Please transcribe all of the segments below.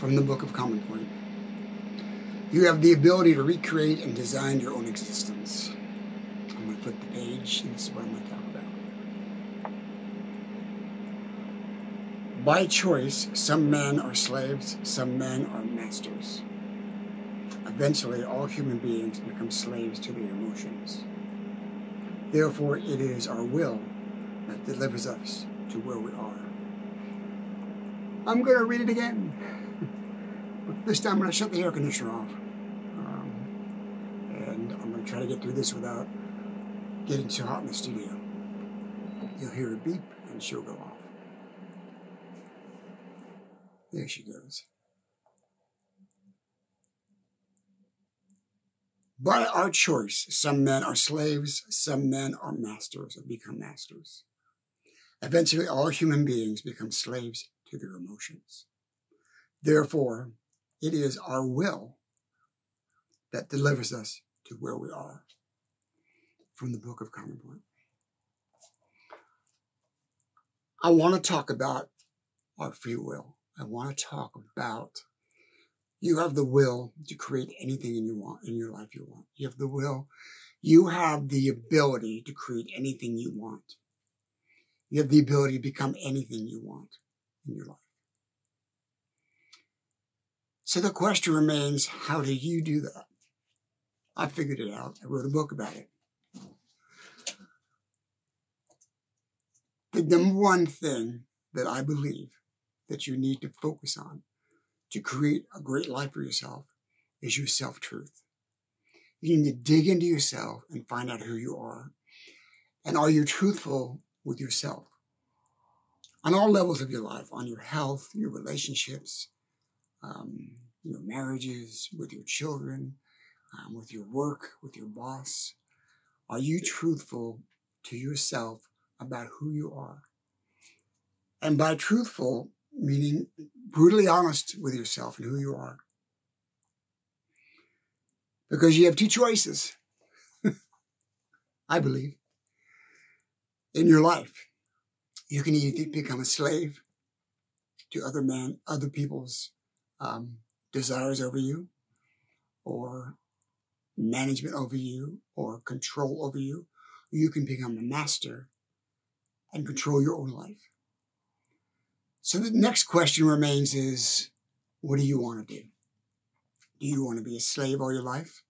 from the Book of Common Point. You have the ability to recreate and design your own existence. I'm going to flip the page, and this is what I'm going to talk about. By choice, some men are slaves, some men are masters. Eventually, all human beings become slaves to their emotions. Therefore, it is our will that delivers us to where we are. I'm going to read it again. But this time I'm going to shut the air conditioner off. And I'm going to try to get through this without getting too hot in the studio. You'll hear a beep and she'll go off. There she goes. By our choice, some men are slaves, some men are masters or become masters. Eventually, all human beings become slaves to their emotions. Therefore, it is our will that delivers us to where we are. From the Book of Common Point. I want to talk about our free will. I want to talk about you have the will to create anything you want in your life you want. You have the will. You have the ability to create anything you want. You have the ability to become anything you want in your life. So the question remains, how do you do that? I figured it out. I wrote a book about it. The number one thing that I believe that you need to focus on to create a great life for yourself is your self-truth. You need to dig into yourself and find out who you are. And are you truthful with yourself? On all levels of your life, on your health, your relationships, your marriages, with your children, with your work, with your boss. Are you truthful to yourself about who you are? And by truthful, meaning brutally honest with yourself and who you are. Because you have two choices, I believe, in your life. You can either become a slave to other men, other people's desires over you, or management over you, or control over you. You can become a master and control your own life. So the next question remains is, what do you want to do? Do you want to be a slave all your life?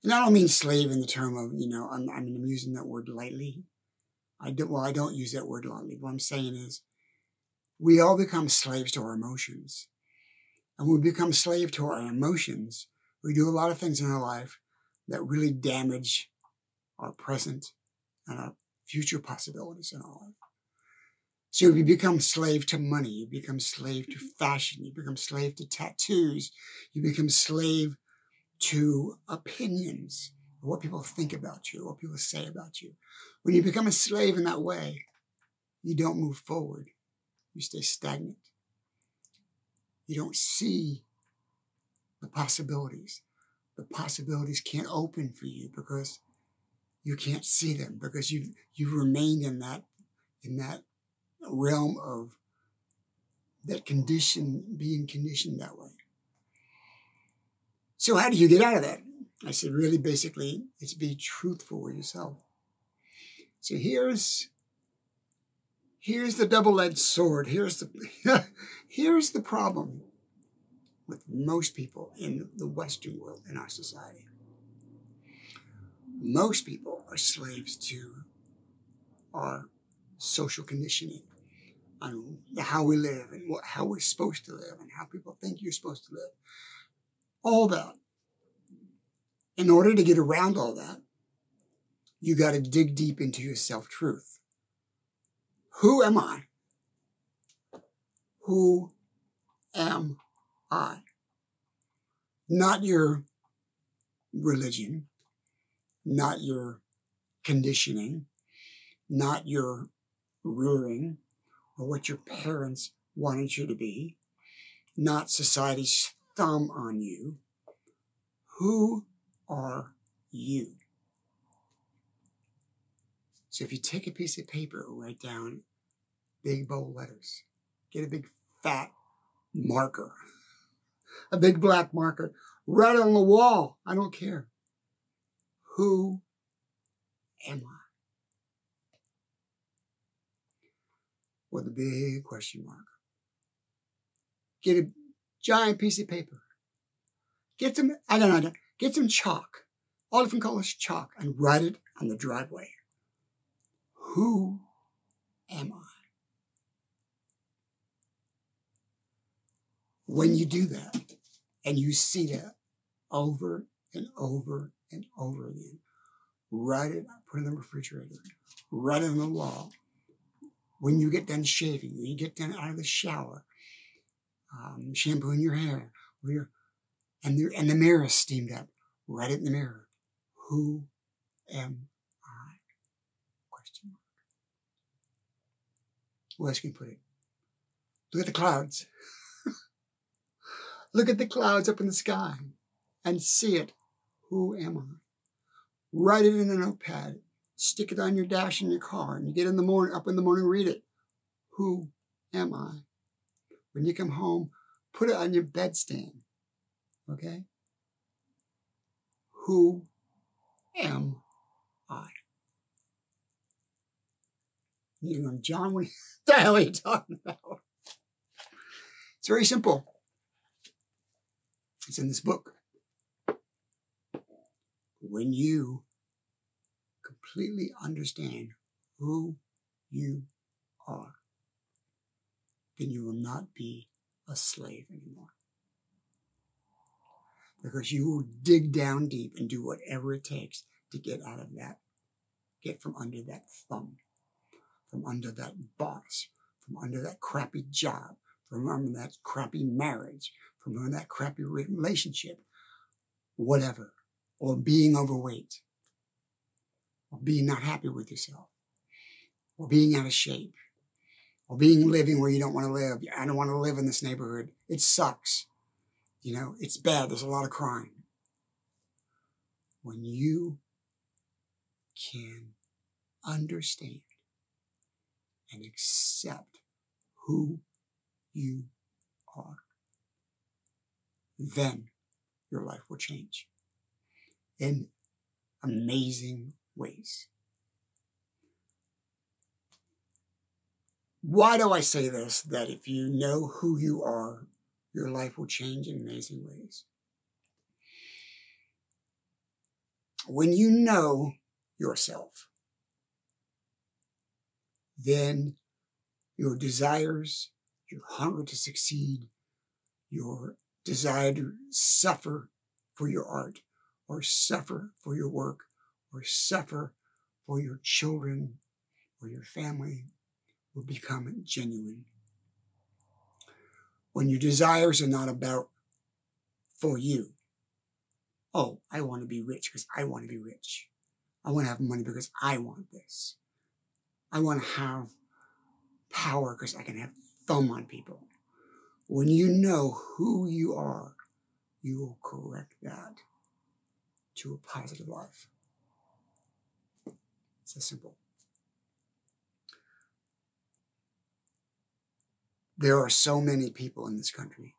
And I don't mean slave in the term of, I'm using that word lightly. I don't use that word lightly. What I'm saying is, we all become slaves to our emotions. And when we become slave to our emotions, we do a lot of things in our life that really damage our present and our future possibilities in our life. So you become slave to money, you become slave to fashion, you become slave to tattoos, you become slave to opinions, what people think about you, what people say about you. When you become a slave in that way, you don't move forward. You stay stagnant. You don't see the possibilities. The possibilities can't open for you because you can't see them, because you've remained in that realm of that condition, being conditioned that way. So how do you get out of that? I said, really, basically, it's be truthful with yourself. So here's the double-edged sword. Here's the problem with most people in the Western world, in our society. Most people are slaves to our social conditioning on how we live and how we're supposed to live and how people think you're supposed to live. All that. In order to get around all that, you got to dig deep into your self-truth. Who am I? Who am I? Not your religion, not your conditioning, not your rearing, or what your parents wanted you to be, not society's thumb on you. Who are you? So if you take a piece of paper, write down big bold letters, get a big fat marker, a big black marker. Write it on the wall. I don't care. Who am I? With a big question mark. Get a giant piece of paper. Get some chalk. All different colors chalk and write it on the driveway. Who am I? When you do that, and you see that over and over and over again, write it, put it in the refrigerator, write it on the wall. When you get done shaving, when you get done out of the shower, shampooing your hair, and the mirror is steamed up, write it in the mirror. Who am I? Question mark. Where else can you put it? Look at the clouds. Look at the clouds up in the sky and see it. Who am I? Write it in a notepad. Stick it on your dash in your car. And you get up in the morning, read it. Who am I? When you come home, put it on your bedstand. Okay? Who am I? You're going, John, what the hell are you talking about? It's very simple. It's in this book. When you completely understand who you are, then you will not be a slave anymore. Because you will dig down deep and do whatever it takes to get out of that, get from under that thumb, from under that boss, from under that crappy job, from under that crappy marriage, from under that crappy relationship, whatever, or being overweight, or being not happy with yourself, or being out of shape, or being living where you don't want to live. I don't want to live in this neighborhood. It sucks. You know, it's bad. There's a lot of crime. When you can understand and accept who you are, then your life will change in amazing ways. Why do I say this? That if you know who you are, your life will change in amazing ways. When you know yourself, then your desires, your hunger to succeed, your desire to suffer for your art, or suffer for your work, or suffer for your children or your family will become genuine. When your desires are not about for you. Oh, I want to be rich because I want to be rich. I want to have money because I want this. I want to have power because I can have thumb on people. When you know who you are, you will correct that to a positive life. It's that simple. There are so many people in this country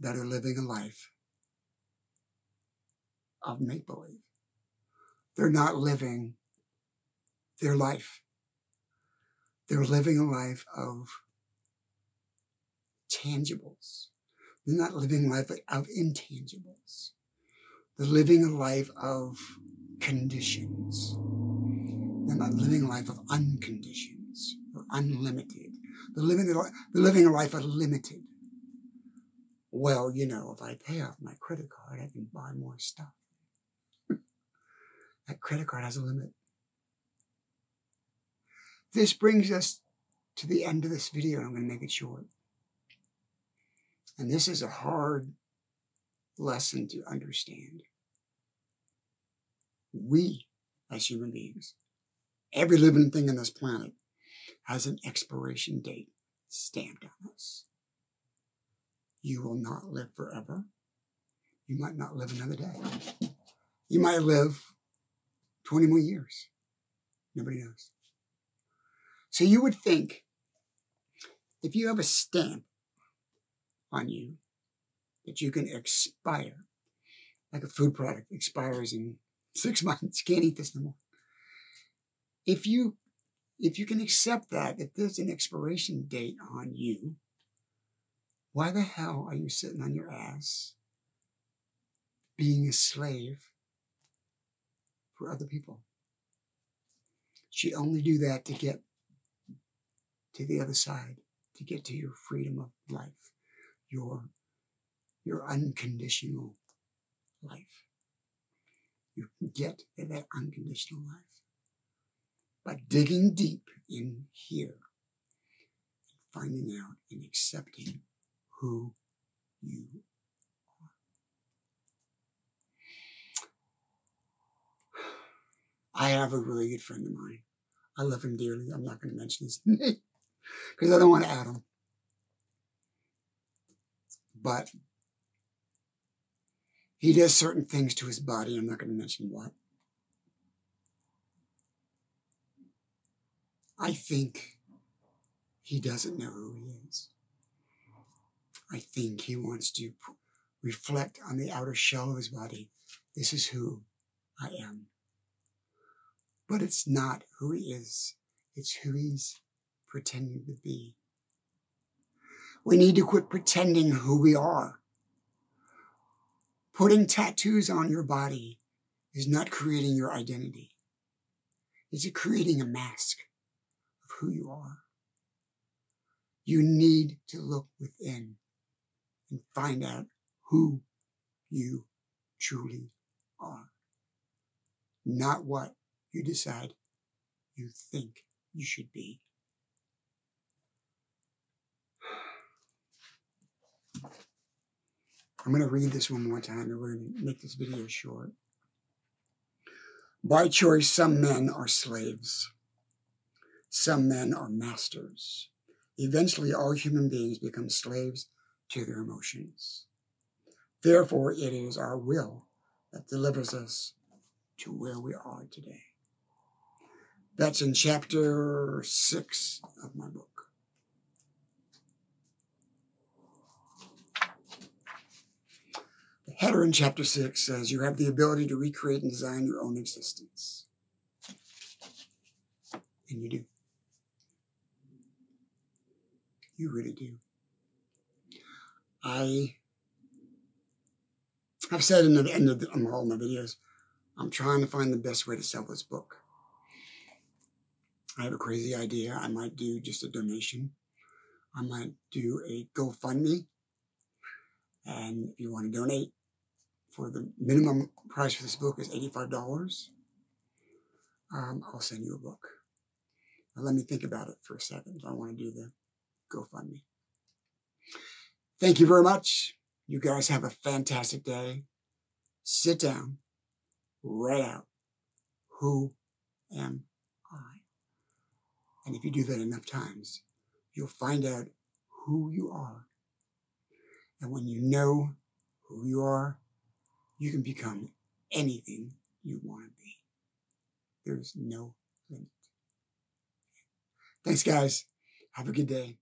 that are living a life of make-believe. They're not living their life. They're living a life of tangibles. They're not living a life of intangibles. They're living a life of conditions. They're not living a life of unconditions or unlimited. They're living a life of limited. Well, you know, if I pay off my credit card, I can buy more stuff. That credit card has a limit. This brings us to the end of this video. I'm going to make it short. And this is a hard lesson to understand. We, as human beings, every living thing on this planet has an expiration date stamped on us. You will not live forever. You might not live another day. You might live 20 more years. Nobody knows. So you would think, if you have a stamp on you that you can expire, like a food product expires in 6 months. Can't eat this no more. If you can accept that there's an expiration date on you, why the hell are you sitting on your ass being a slave for other people? You only do that to get to the other side, to get to your freedom of life, your unconditional life. You can get to that unconditional life by digging deep in here and finding out and accepting who you are. I have a really good friend of mine. I love him dearly. I'm not going to mention his name because I don't want to add him. But he does certain things to his body. I'm not going to mention what. I think he doesn't know who he is. I think he wants to reflect on the outer shell of his body. This is who I am. But it's not who he is. It's who he's pretending to be. We need to quit pretending who we are. Putting tattoos on your body is not creating your identity. It's creating a mask of who you are. You need to look within and find out who you truly are. Not what you decide you think you should be. I'm going to read this one more time and we're going to make this video short. By choice, some men are slaves. Some men are masters. Eventually, all human beings become slaves to their emotions. Therefore, it is our will that delivers us to where we are today. That's in chapter 6 of my book. The header in chapter 6 says, you have the ability to recreate and design your own existence. And you do. You really do. I've said in the end of all my videos, I'm trying to find the best way to sell this book. I have a crazy idea. I might do just a donation. I might do a GoFundMe. And if you want to donate, for the minimum price for this book is $85. I'll send you a book. Now let me think about it for a second if I want to do the GoFundMe. Thank you very much. You guys have a fantastic day. Sit down. Write out, who am I? And if you do that enough times, you'll find out who you are. And when you know who you are, you can become anything you want to be. There's no limit. Thanks, guys. Have a good day.